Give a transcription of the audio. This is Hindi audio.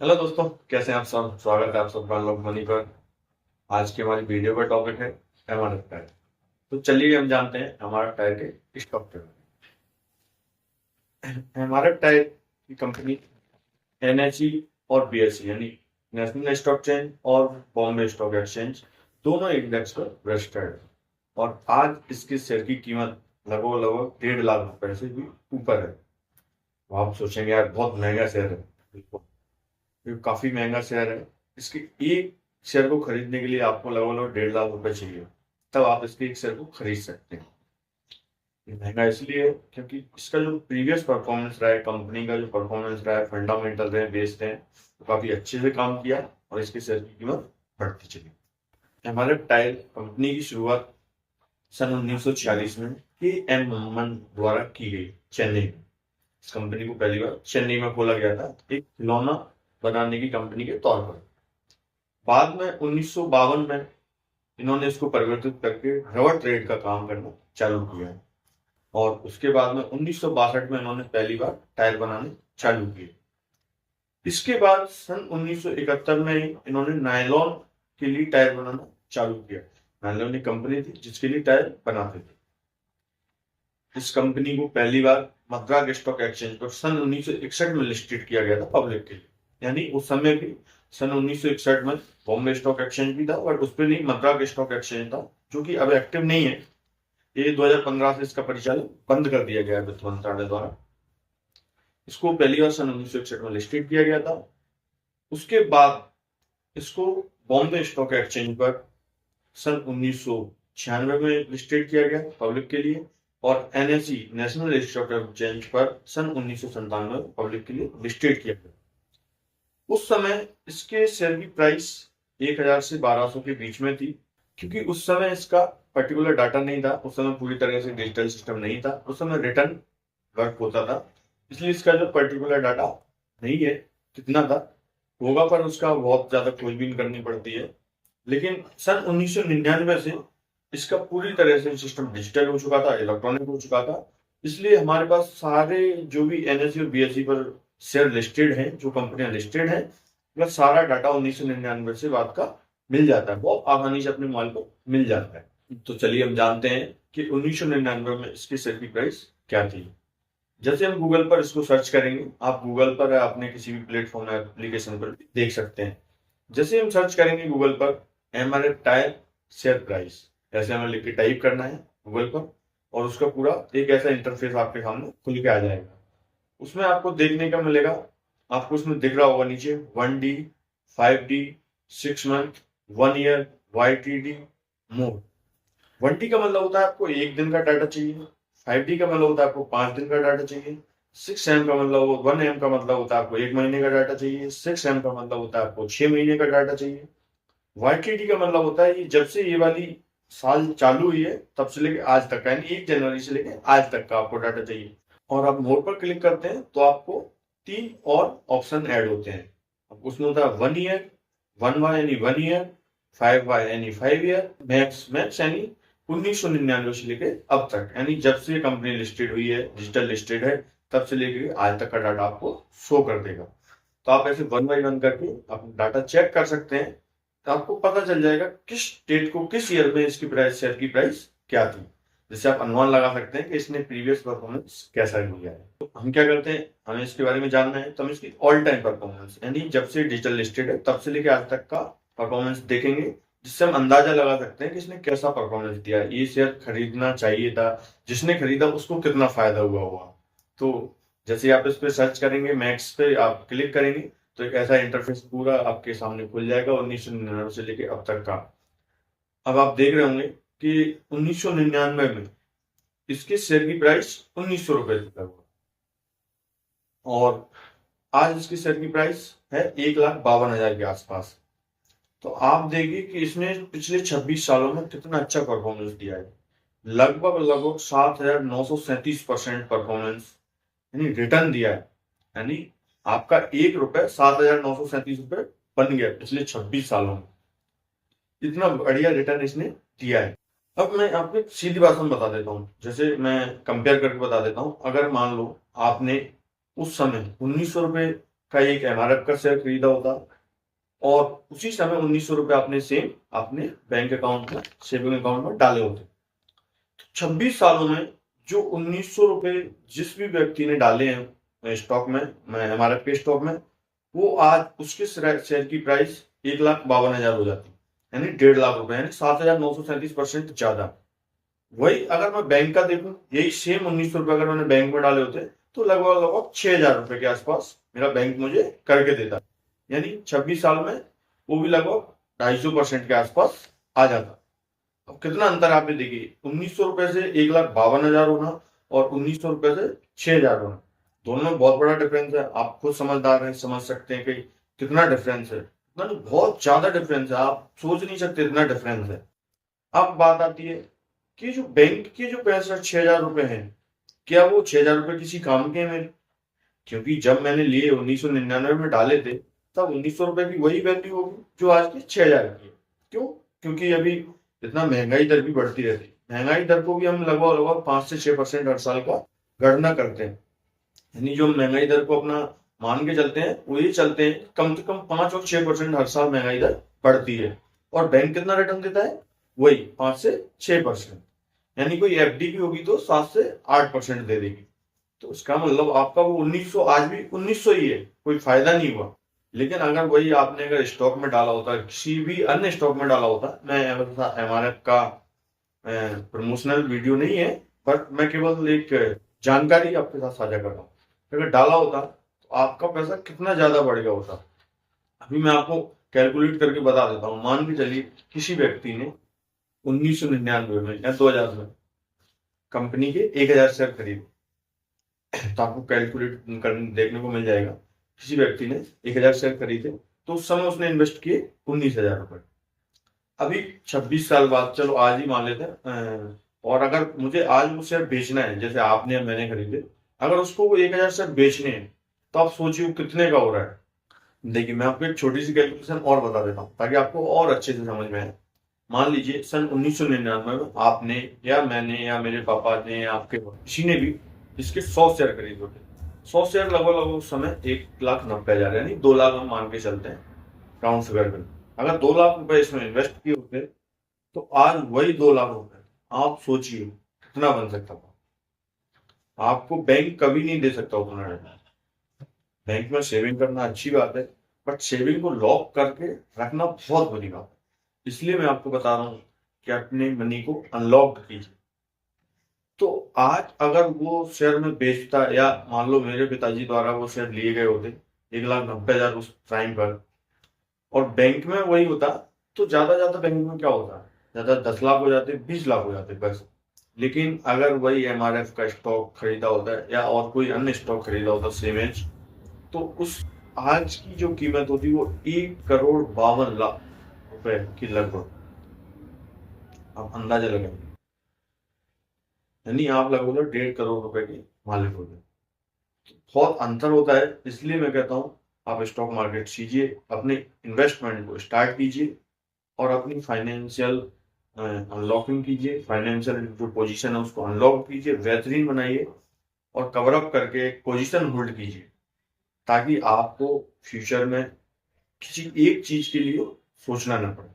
हेलो दोस्तों, कैसे हैं आप सब। स्वागत है आप सबका अनलॉक मनी पर। आज की हमारी वीडियो का टॉपिक है एमआरएफ टायर। तो चलिए हम जानते हैं एमआरएफ टायर के स्टॉक के बारे में। एमआरएफ टायर की कंपनी एनएसई और बीएसई यानी नेशनल स्टॉक एक्सचेंज और बॉम्बे स्टॉक एक्सचेंज दोनों इंडेक्स पर रजिस्टर्ड है। और आज इसके शेयर की कीमत लगभग लगभग 1.5 लाख रुपए से भी ऊपर है। तो आप सोचेंगे यार बहुत महंगा शेयर है। बिल्कुल, ये काफी महंगा शेयर है। इसके एक शेयर को खरीदने के लिए आपको लगभग लगभग 1.5 लाख रुपए चाहिए, तब आप इसके एक शेयर को खरीद सकते हैं। ये महंगा इसलिए है क्योंकि इसका जो प्रीवियस परफॉर्मेंस रहा है, कंपनी का जो परफॉर्मेंस रहा है, फंडामेंटल रहे, बेस्ड है, तो काफी अच्छे से काम किया और इसके शेयर की कीमत बढ़ती चली। हमारे टायर कंपनी की शुरुआत सन 1946 में के एम मोहम्मद द्वारा की गई, चेन्नई में। इस कंपनी को पहली बार चेन्नई में खोला गया था, एक खिलौना बनाने की कंपनी के तौर पर। बाद में 1952 में इन्होंने इसको परिवर्तित करके रबर ट्रेड का काम करना चालू किया है। और उसके बाद में 1962 में इन्होंने पहली बार टायर बनाने चालू किए। इसके बाद सन 1971 में इन्होंने नायलॉन के लिए टायर बनाना चालू किया। नायलॉन एक कंपनी थी जिसके लिए टायर बनाते थे। इस कंपनी को पहली बार मद्रास स्टॉक एक्सचेंज पर सन 1961 में लिस्टेड किया गया था पब्लिक के लिए। यानी उस समय भी सन 1961 में बॉम्बे स्टॉक एक्सचेंज भी था, बट उस पर नहीं, मद्रास स्टॉक एक्सचेंज था, जो कि अब एक्टिव नहीं है। ये 2015 से इसका परिचालन बंद कर दिया गया है वित्त मंत्रालय द्वारा। इसको पहली बार सन 1961 में लिस्टेड किया गया था। उसके बाद इसको बॉम्बे स्टॉक एक्सचेंज पर सन 1996 में लिस्टेड किया गया पब्लिक के लिए। और एनएसई नेशनल स्टॉक एक्सचेंज पर सन 1997 में पब्लिक के लिए लिस्टेड किया गया। उस समय इसके शेयर की प्राइस 1000 से 1200 के बीच में थी, क्योंकि उस समय इसका पर्टिकुलर डाटा नहीं था। उस समय पूरी तरह से डिजिटल सिस्टम नहीं था, उस समय रिटर्न वर्क होता था, इसलिए इसका जो पर्टिकुलर डाटा नहीं है कितना था होगा, पर उसका बहुत ज्यादा खोजबीन करनी पड़ती है। लेकिन सन 1999 से इसका पूरी तरह से सिस्टम डिजिटल हो चुका था, इलेक्ट्रॉनिक हो चुका था। इसलिए हमारे पास सारे जो भी एनएसई और बीएसई पर शेयर लिस्टेड हैं, जो कंपनियां लिस्टेड हैं, वह सारा डाटा 1999 से बाद का मिल जाता है, बहुत आसानी से अपने मोबाइल पर मिल जाता है। तो चलिए हम जानते हैं कि 1999 में इसकी शेयर की प्राइस क्या थी। जैसे हम गूगल पर इसको सर्च करेंगे, आप गूगल पर या अपने किसी भी प्लेटफॉर्म एप्लीकेशन पर भी देख सकते हैं। जैसे हम सर्च करेंगे गूगल पर एमआरएफ टायर शेयर प्राइस, ऐसे हमें लिख के टाइप करना है गूगल पर, और उसका पूरा एक ऐसा इंटरफेस आपके सामने खुल के आ जाएगा। उसमें आपको देखने का मिलेगा, आपको उसमें दिख रहा होगा नीचे 1D, 5D, 6 month, 1 year, YTD, मोर। 1D का मतलब होता है आपको एक दिन का डाटा चाहिए, 5D का मतलब होता है आपको 5 दिन का डाटा चाहिए, 6M का मतलब 1M का मतलब होता है आपको 1 महीने का डाटा चाहिए, 6M का मतलब होता है आपको 6 महीने का डाटा चाहिए। YTD का मतलब होता है ये जब से ये वाली साल चालू हुई है तब से लेके आज तक का, यानी 1 जनवरी से लेके आज तक का आपको डाटा चाहिए। और आप मोर पर क्लिक करते हैं तो आपको 3 और ऑप्शन ऐड होते हैं। अब उसमें होता है 1 ईयर, 1Y यानी 1 ईयर, 5Y यानी 5 ईयर, मैक्स मैक्स यानी 1999 से लेके अब तक, यानी जब से कंपनी लिस्टेड हुई है, डिजिटल लिस्टेड है, तब से लेके आज तक का डाटा आपको शो कर देगा। तो आप ऐसे 1 बाई 1 करके अपना डाटा चेक कर सकते हैं, तो आपको पता चल जाएगा किस डेट को, किस ईयर में इसकी प्राइस, शेयर की प्राइस क्या थी। जिससे आप अनुमान लगा सकते हैं कि इसने प्रीवियस परफॉर्मेंस कैसा किया है। तो हम क्या करते हैं, हमें इसके बारे में जानना है, तो हम इसकी ऑल टाइम परफॉर्मेंस यानी जब से डिजिटल लिस्टेड है तब से लेके आज तक का परफॉर्मेंस देखेंगे, जिससे हम अंदाजा लगा सकते हैं कि इसने कैसा परफॉर्मेंस दिया है, ये शेयर खरीदना चाहिए था, जिसने खरीदा उसको कितना फायदा हुआ होगा। तो जैसे आप इस पे सर्च करेंगे, मैक्स पे आप क्लिक करेंगे, तो एक ऐसा इंटरफेस पूरा आपके सामने खुल जाएगा 1999 से लेके अब तक का। अब आप देख रहे होंगे कि 1999 में इसके शेयर की प्राइस 1900 रुपए थी लगभग, और आज इसकी शेयर की प्राइस है 1,52,000 के आसपास। तो आप देखिए कि इसने पिछले 26 सालों में कितना अच्छा परफॉर्मेंस दिया है। लगभग लगभग 7,937% परफॉर्मेंस यानी रिटर्न दिया है। यानी आपका 1 रुपए 7,937 रुपए बन गया पिछले 26 सालों में। इतना बढ़िया रिटर्न इसने दिया है। अब मैं आपको एक सीधी बात में बता देता हूँ, जैसे मैं कंपेयर करके बता देता हूँ। अगर मान लो आपने उस समय 1900 रुपए का एक एमआरएफ का शेयर खरीदा होता और उसी समय 1900 रुपए आपने सेम अपने बैंक अकाउंट में, सेविंग अकाउंट में डाले होते। 26 सालों में जो 1900 रुपए जिस भी व्यक्ति ने डाले हैं स्टॉक में, एमआरएफ के स्टॉक में, वो आज उसके शेयर की प्राइस 1,52,000 हो जाती है, यानी 1.5 लाख रुपए, यानी 7,937% ज्यादा। वही अगर मैं बैंक का देखूं, यही सेम 1900 रुपए अगर मैंने बैंक में डाले होते तो लगभग लगभग 6,000 रुपए के आसपास मेरा बैंक मुझे करके देता, यानी 26 साल में वो भी लगभग 250% के आसपास आ जाता। अब कितना अंतर आप ये देखिए, 1900 रुपए से 1,52,000 होना और 1900 रुपए से 6,000 होना, दोनों में बहुत बड़ा डिफरेंस है। आप खुद समझदार हैं, समझ सकते हैं कि कितना डिफरेंस है। बहुत ज्यादा डिफरेंस है, आप सोच नहीं सकते इतना डिफरेंस है। अब बात आती है कि जो बैंक के जो पैसे 6,000 रुपए हैं, क्या वो 6,000 रुपए किसी काम के हैं मेरे? क्योंकि जब मैंने लिए 1999 में डाले थे, तब 1900 रुपए की वही वैल्यू होगी जो आज की 6,000 की है। क्यों? क्योंकि अभी इतना महंगाई दर भी बढ़ती रहती है। महंगाई दर को भी हम लगभग लगभग 5 से 6% हर साल का गणना करते हैं, यानी जो महंगाई दर को अपना मान के चलते हैं वो ये चलते हैं कम से कम 5 और 6% हर साल महंगाई दर बढ़ती है। और बैंक कितना रिटर्न देता है? वही 5 से 6%, यानी कोई एफडी भी होगी तो 7 से 8% दे देगी। तो इसका मतलब आपका वो 1900 आज भी 1900 ही है, कोई फायदा नहीं हुआ। लेकिन अगर वही आपने अगर स्टॉक में डाला होता, किसी भी अन्य स्टॉक में डाला होता, मैं एमआरएफ का प्रमोशनल वीडियो नहीं है, बट मैं केवल एक जानकारी आपके साथ साझा कर रहा हूँ, अगर डाला होता तो आपका पैसा कितना ज्यादा बढ़ गया होता। अभी मैं आपको कैलकुलेट करके बता देता हूँ। मान के चलिए किसी व्यक्ति ने 1999 में या 2000 में कंपनी के 1,000 शेयर खरीदे, तो आपको कैलकुलेट करने देखने को मिल जाएगा। किसी व्यक्ति ने 1,000 शेयर खरीदे तो उस समय उसने इन्वेस्ट किए 19,000 रुपए। अभी 26 साल बाद, चलो आज ही मान लेते हैं, और अगर मुझे आज वो शेयर बेचना है, जैसे आपने या मैंने खरीदे, अगर उसको वो 1,000 शेयर बेचने हैं, तो आप सोचिए वो कितने का हो रहा है। देखिए मैं आपको एक छोटी सी कैलकुलेशन और बता देता हूँ ताकि आपको और अच्छे से समझ में आए। मान लीजिए सन 1999 में आपने या मैंने या मेरे पापा ने या आपके किसी ने भी इसके 100 शेयर खरीदे होते। 100 शेयर लगभग लगभग उस समय 1,90,000, यानी 2 लाख हम मान के चलते हैं राउंड फिगर में। अगर 2 लाख रुपए इसमें इन्वेस्ट किए होते तो आज वही 2 लाख रुपए आप सोचिए कितना बन सकता था। आपको बैंक कभी नहीं दे सकता उतना। बैंक में सेविंग करना अच्छी बात है, बट सेविंग को लॉक करके रखना बहुत बुरी बात है। इसलिए मैं आपको बता रहा हूँ कि अपने मनी को अनलॉक कीजिए। तो आज अगर वो शेयर में बेचता, या मान लो मेरे पिताजी द्वारा वो शेयर लिए गए होते 1,90,000 उस टाइम पर, और बैंक में वही होता, तो ज्यादा बैंक में क्या होता, ज्यादा 10 लाख हो जाते, 20 लाख हो जाते बस। लेकिन अगर वही एमआरएफ का स्टॉक खरीदा होता है या और कोई अन्य स्टॉक खरीदा होता सेम एज, तो उस आज की जो कीमत होती वो 1,52,00,000 रुपए की लगभग। आप अंदाजा लगाइए, यानी आप लगभग 1.5 करोड़ रुपए के मालिक हो गए। बहुत अंतर होता है। इसलिए मैं कहता हूँ आप स्टॉक मार्केट सीजिए, अपने इन्वेस्टमेंट को स्टार्ट कीजिए और अपनी फाइनेंशियल अनलॉकिंग कीजिए। फाइनेंशियल जो पोजीशन है उसको अनलॉक कीजिए, बेहतरीन बनाइए और कवर अप करके पोजीशन होल्ड कीजिए, ताकि आपको फ्यूचर में किसी एक चीज के लिए सोचना न पड़े।